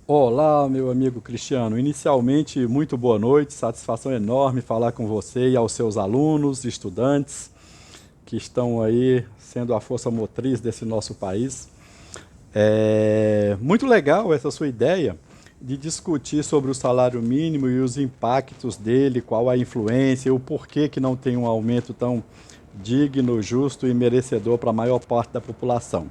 Olá, meu amigo Cristiano. Inicialmente, muito boa noite, satisfação enorme falar com você e aos seus alunos, estudantes que estão aí sendo a força motriz desse nosso país. É muito legal essa sua ideia de discutir sobre o salário mínimo e os impactos dele, qual a influência e o porquê que não tem um aumento tão digno, justo e merecedor para a maior parte da população.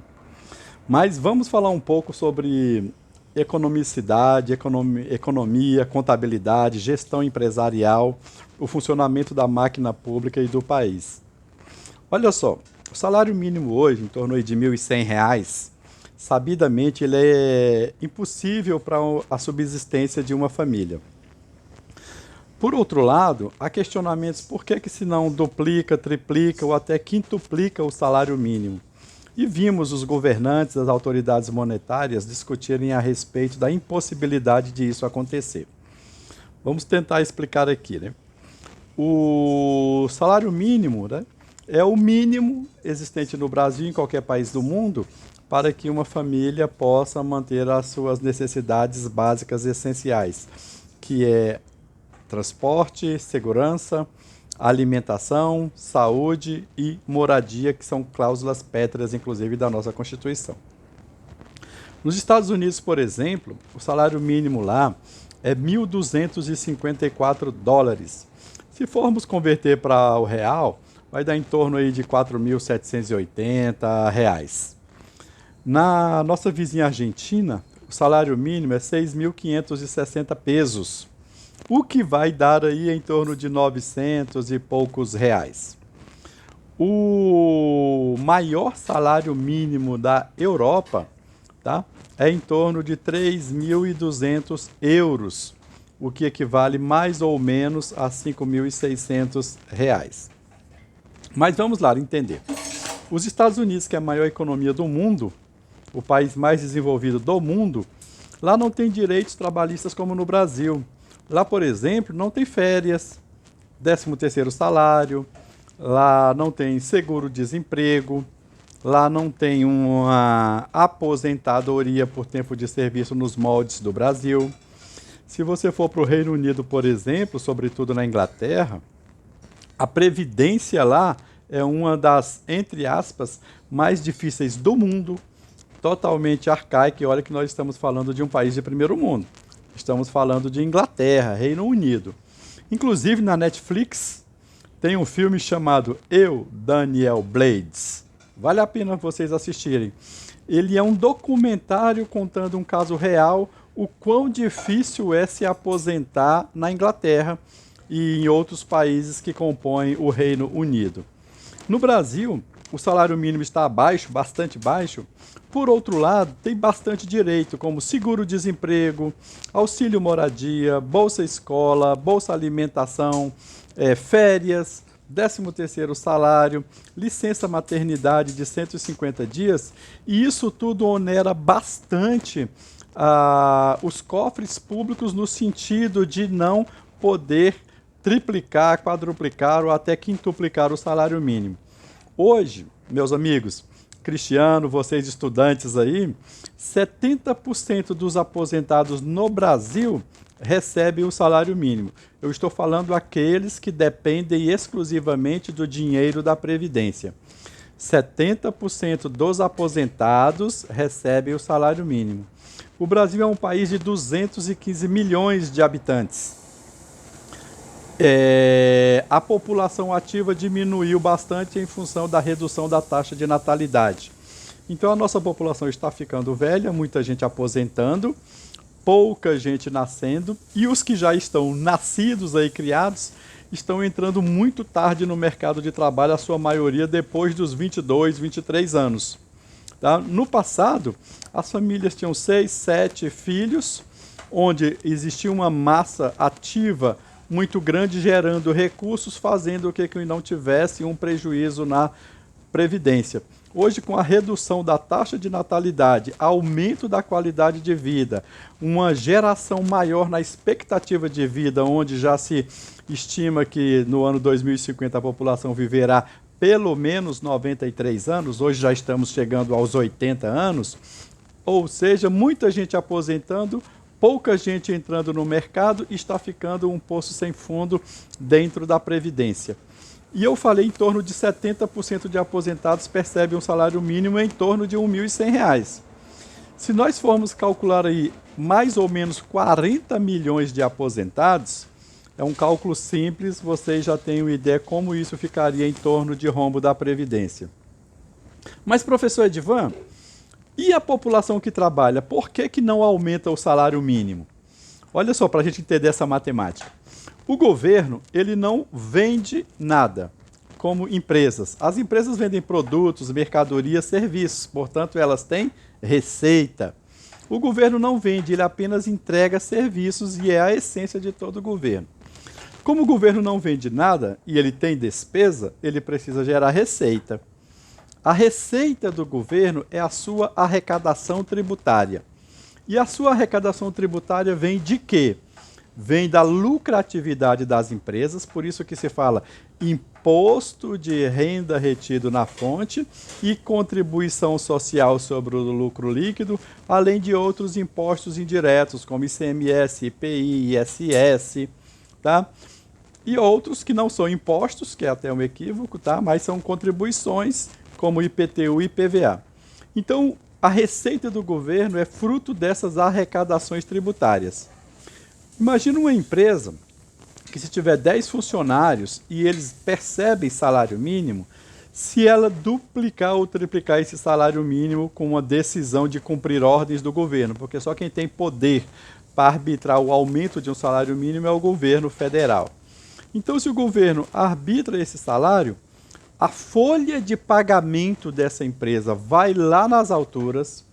Mas vamos falar um pouco sobre economicidade, economia, contabilidade, gestão empresarial, o funcionamento da máquina pública e do país. Olha só, o salário mínimo hoje, em torno aí de R$ 1.100, sabidamente ele é impossível para a subsistência de uma família. Por outro lado, há questionamentos por que se não duplica, triplica ou até quintuplica o salário mínimo. E vimos os governantes, as autoridades monetárias discutirem a respeito da impossibilidade de isso acontecer. Vamos tentar explicar aqui, né? O salário mínimo, né, é o mínimo existente no Brasil e em qualquer país do mundo para que uma família possa manter as suas necessidades básicas essenciais, que é transporte, segurança, alimentação, saúde e moradia, que são cláusulas pétreas, inclusive, da nossa Constituição. Nos Estados Unidos, por exemplo, o salário mínimo lá é US$ 1.254. Se formos converter para o real, vai dar em torno aí de R$ 4.780. Na nossa vizinha Argentina, o salário mínimo é 6.560 pesos, o que vai dar aí em torno de 900 e poucos reais. O maior salário mínimo da Europa, tá, é em torno de 3.200 euros, o que equivale mais ou menos a 5.600 reais. Mas vamos lá entender. Os Estados Unidos, que é a maior economia do mundo, o país mais desenvolvido do mundo, lá não tem direitos trabalhistas como no Brasil. Lá, por exemplo, não tem férias, 13º salário, lá não tem seguro-desemprego, lá não tem uma aposentadoria por tempo de serviço nos moldes do Brasil. Se você for para o Reino Unido, por exemplo, sobretudo na Inglaterra, a previdência lá é uma das, entre aspas, mais difíceis do mundo, totalmente arcaica. E olha que nós estamos falando de um país de primeiro mundo. Estamos falando de Inglaterra, Reino Unido. Inclusive na Netflix tem um filme chamado Eu, Daniel Blades. Vale a pena vocês assistirem. Ele é um documentário contando um caso real, o quão difícil é se aposentar na Inglaterra e em outros países que compõem o Reino Unido. No Brasil, o salário mínimo está baixo, bastante baixo. Por outro lado, tem bastante direito, como seguro-desemprego, auxílio moradia, bolsa escola, bolsa alimentação, férias, 13º salário, licença maternidade de 150 dias, e isso tudo onera bastante os cofres públicos no sentido de não poder triplicar, quadruplicar ou até quintuplicar o salário mínimo. Hoje, meus amigos, Cristiano, vocês estudantes aí, 70% dos aposentados no Brasil recebem o salário mínimo. Eu estou falando aqueles que dependem exclusivamente do dinheiro da Previdência. 70% dos aposentados recebem o salário mínimo. O Brasil é um país de 215 milhões de habitantes. A população ativa diminuiu bastante em função da redução da taxa de natalidade. Então a nossa população está ficando velha, muita gente aposentando, pouca gente nascendo, e os que já estão nascidos aí, criados, estão entrando muito tarde no mercado de trabalho, a sua maioria depois dos 22, 23 anos. Tá? No passado, as famílias tinham 6, 7 filhos, onde existia uma massa ativa muito grande, gerando recursos, fazendo com que não tivesse um prejuízo na Previdência. Hoje, com a redução da taxa de natalidade, aumento da qualidade de vida, uma geração maior na expectativa de vida, onde já se estima que no ano 2050 a população viverá pelo menos 93 anos, hoje já estamos chegando aos 80 anos, ou seja, muita gente aposentando, pouca gente entrando no mercado e está ficando um poço sem fundo dentro da Previdência. E eu falei em torno de 70% de aposentados percebem um salário mínimo em torno de R$ 1.100. Se nós formos calcular aí mais ou menos 40 milhões de aposentados, é um cálculo simples, vocês já têm uma ideia como isso ficaria em torno de rombo da Previdência. Mas, professor Edivan, e a população que trabalha, por que não aumenta o salário mínimo? Olha só, para a gente entender essa matemática. O governo, ele não vende nada, como empresas. As empresas vendem produtos, mercadorias, serviços, portanto, elas têm receita. O governo não vende, ele apenas entrega serviços e é a essência de todo o governo. Como o governo não vende nada e ele tem despesa, ele precisa gerar receita. A receita do governo é a sua arrecadação tributária. E a sua arrecadação tributária vem de quê? Vem da lucratividade das empresas, por isso que se fala imposto de renda retido na fonte e contribuição social sobre o lucro líquido, além de outros impostos indiretos, como ICMS, IPI, ISS, tá? E outros que não são impostos, que é até um equívoco, tá? Mas são contribuições, como IPTU e IPVA. Então, a receita do governo é fruto dessas arrecadações tributárias. Imagina uma empresa que, se tiver 10 funcionários e eles percebem salário mínimo, se ela duplicar ou triplicar esse salário mínimo com uma decisão de cumprir ordens do governo, porque só quem tem poder para arbitrar o aumento de um salário mínimo é o governo federal. Então, se o governo arbitra esse salário, a folha de pagamento dessa empresa vai lá nas alturas,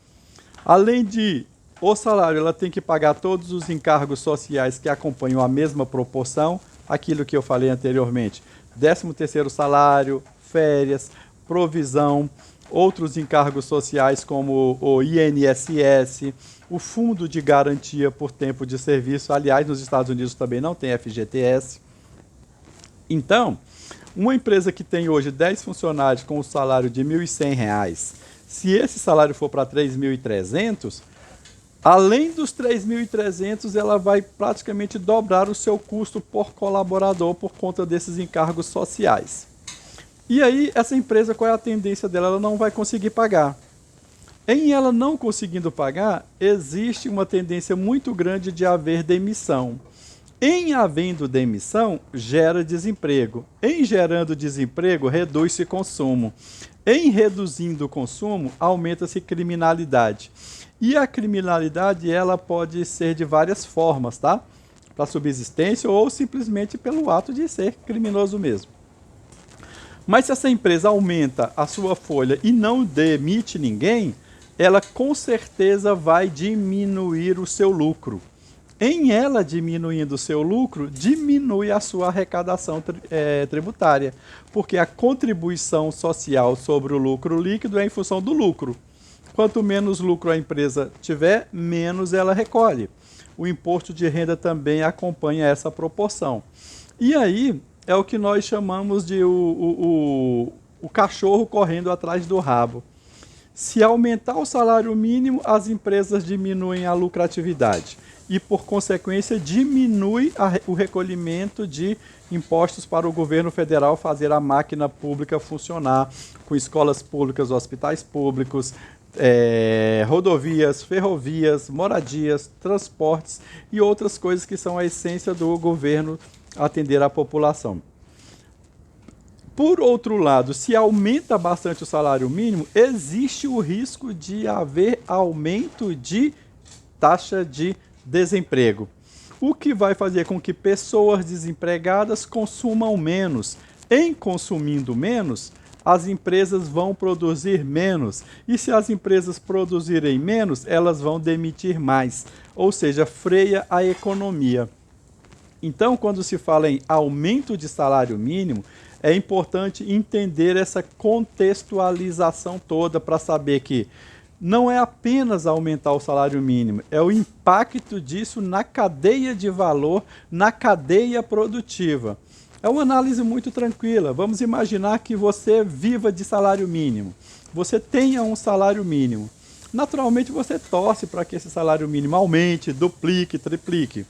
além de o salário, ela tem que pagar todos os encargos sociais que acompanham a mesma proporção, aquilo que eu falei anteriormente, 13º salário, férias, provisão, outros encargos sociais como o INSS, o Fundo de Garantia por Tempo de Serviço, aliás, nos Estados Unidos também não tem FGTS. Então, uma empresa que tem hoje 10 funcionários com o salário de R$ 1.100, se esse salário for para 3.300, além dos 3.300, ela vai praticamente dobrar o seu custo por colaborador por conta desses encargos sociais. E aí, essa empresa, qual é a tendência dela? Ela não vai conseguir pagar. Em ela não conseguindo pagar, existe uma tendência muito grande de haver demissão. Em havendo demissão, gera desemprego. Em gerando desemprego, reduz-se consumo. Em reduzindo o consumo, aumenta-se criminalidade. E a criminalidade, ela pode ser de várias formas, tá? Para subsistência ou simplesmente pelo ato de ser criminoso mesmo. Mas se essa empresa aumenta a sua folha e não demite ninguém, ela com certeza vai diminuir o seu lucro. Em ela diminuindo o seu lucro, diminui a sua arrecadação tributária, porque a contribuição social sobre o lucro líquido é em função do lucro. Quanto menos lucro a empresa tiver, menos ela recolhe. O imposto de renda também acompanha essa proporção. E aí é o que nós chamamos de o cachorro correndo atrás do rabo. Se aumentar o salário mínimo, as empresas diminuem a lucratividade e, por consequência, diminui o recolhimento de impostos para o governo federal fazer a máquina pública funcionar, com escolas públicas, hospitais públicos, rodovias, ferrovias, moradias, transportes e outras coisas que são a essência do governo atender à população. Por outro lado, se aumenta bastante o salário mínimo, existe o risco de haver aumento de taxa de desemprego, o que vai fazer com que pessoas desempregadas consumam menos. Em consumindo menos, as empresas vão produzir menos, e se as empresas produzirem menos, elas vão demitir mais, ou seja, freia a economia. Então, quando se fala em aumento de salário mínimo, é importante entender essa contextualização toda para saber que não é apenas aumentar o salário mínimo, é o impacto disso na cadeia de valor, na cadeia produtiva. É uma análise muito tranquila. Vamos imaginar que você viva de salário mínimo. Você tenha um salário mínimo. Naturalmente você torce para que esse salário mínimo aumente, duplique, triplique.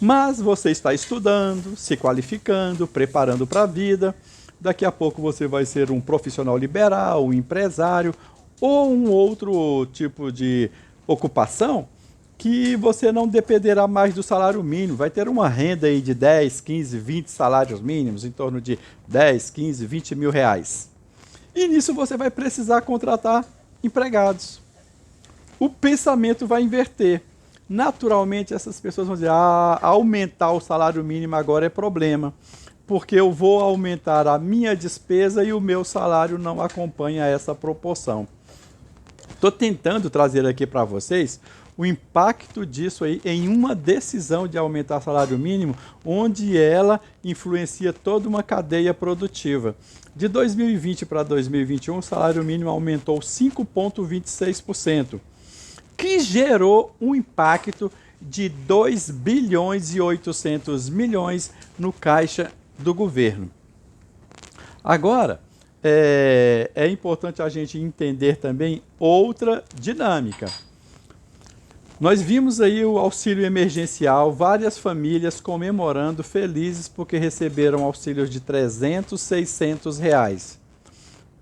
Mas você está estudando, se qualificando, preparando para a vida. Daqui a pouco você vai ser um profissional liberal, um empresário ou um outro tipo de ocupação que você não dependerá mais do salário mínimo. Vai ter uma renda aí de 10, 15, 20 salários mínimos, em torno de 10, 15, 20 mil reais. E nisso você vai precisar contratar empregados. O pensamento vai inverter. Naturalmente, essas pessoas vão dizer, aumentar o salário mínimo agora é problema, porque eu vou aumentar a minha despesa e o meu salário não acompanha essa proporção. Estou tentando trazer aqui para vocês o impacto disso aí em uma decisão de aumentar o salário mínimo, onde ela influencia toda uma cadeia produtiva. De 2020 para 2021, o salário mínimo aumentou 5,26%. que gerou um impacto de 2 bilhões e 800 milhões no caixa do governo. Agora, é importante a gente entender também outra dinâmica. Nós vimos aí o auxílio emergencial, várias famílias comemorando, felizes porque receberam auxílios de 300, 600 reais.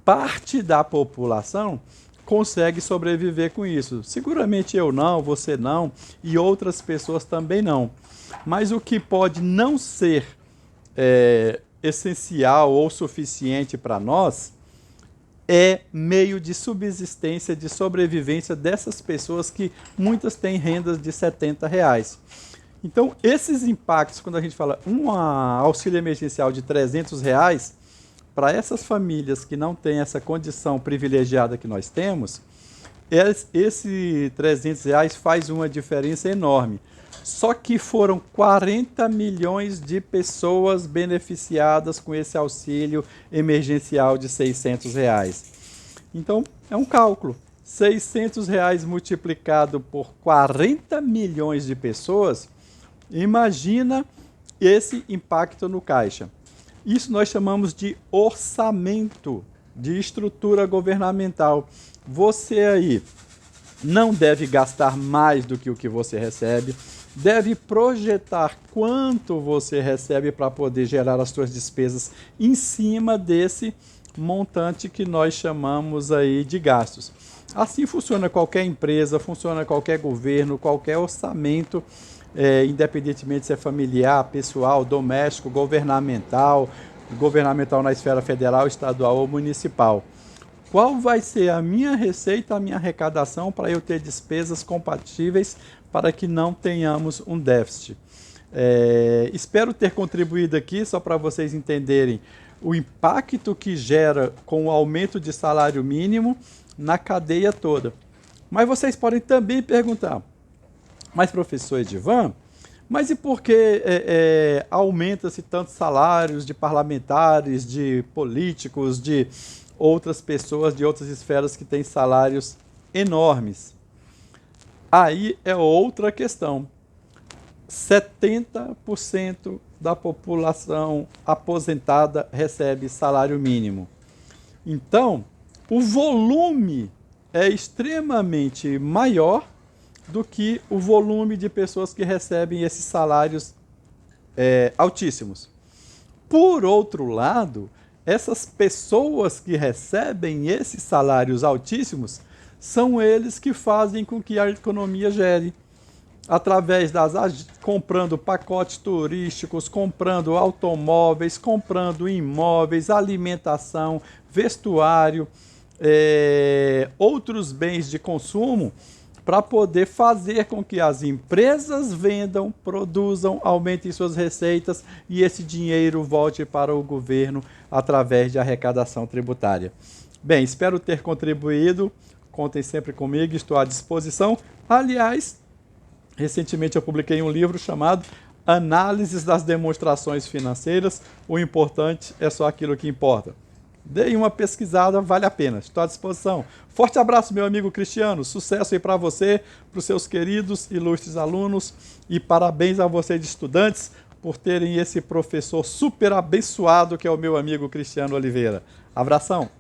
Parte da população consegue sobreviver com isso. Seguramente eu não, você não e outras pessoas também não. Mas o que pode não ser essencial ou suficiente para nós é meio de subsistência, de sobrevivência dessas pessoas que muitas têm rendas de 70 reais. Então, esses impactos, quando a gente fala um auxílio emergencial de 300 reais, para essas famílias que não têm essa condição privilegiada que nós temos, esse 300 reais faz uma diferença enorme. Só que foram 40 milhões de pessoas beneficiadas com esse auxílio emergencial de 600 reais. Então, é um cálculo. 600 reais multiplicado por 40 milhões de pessoas, imagina esse impacto no caixa. Isso nós chamamos de orçamento, de estrutura governamental. Você aí não deve gastar mais do que o que você recebe, deve projetar quanto você recebe para poder gerar as suas despesas em cima desse montante que nós chamamos aí de gastos. Assim funciona qualquer empresa, funciona qualquer governo, qualquer orçamento, independentemente se é familiar, pessoal, doméstico, governamental na esfera federal, estadual ou municipal. Qual vai ser a minha receita, a minha arrecadação para eu ter despesas compatíveis para que não tenhamos um déficit? Espero ter contribuído aqui só para vocês entenderem o impacto que gera com o aumento de salário mínimo na cadeia toda. Mas vocês podem também perguntar, mas professor Edivan, mas e por que aumenta-se tantos salários de parlamentares, de políticos, de outras pessoas, de outras esferas que têm salários enormes? Aí é outra questão. 70% da população aposentada recebe salário mínimo. Então, o volume é extremamente maior do que o volume de pessoas que recebem esses salários altíssimos. Por outro lado, essas pessoas que recebem esses salários altíssimos são eles que fazem com que a economia gere, através comprando pacotes turísticos, comprando automóveis, comprando imóveis, alimentação, vestuário, outros bens de consumo, para poder fazer com que as empresas vendam, produzam, aumentem suas receitas e esse dinheiro volte para o governo através de arrecadação tributária. Bem, espero ter contribuído. Contem sempre comigo, estou à disposição. Aliás, recentemente eu publiquei um livro chamado Análises das Demonstrações Financeiras. O importante é só aquilo que importa. Deem uma pesquisada, vale a pena. Estou à disposição. Forte abraço, meu amigo Cristiano. Sucesso aí para você, para os seus queridos, ilustres alunos. E parabéns a vocês, estudantes, por terem esse professor super abençoado que é o meu amigo Cristiano Oliveira. Abração!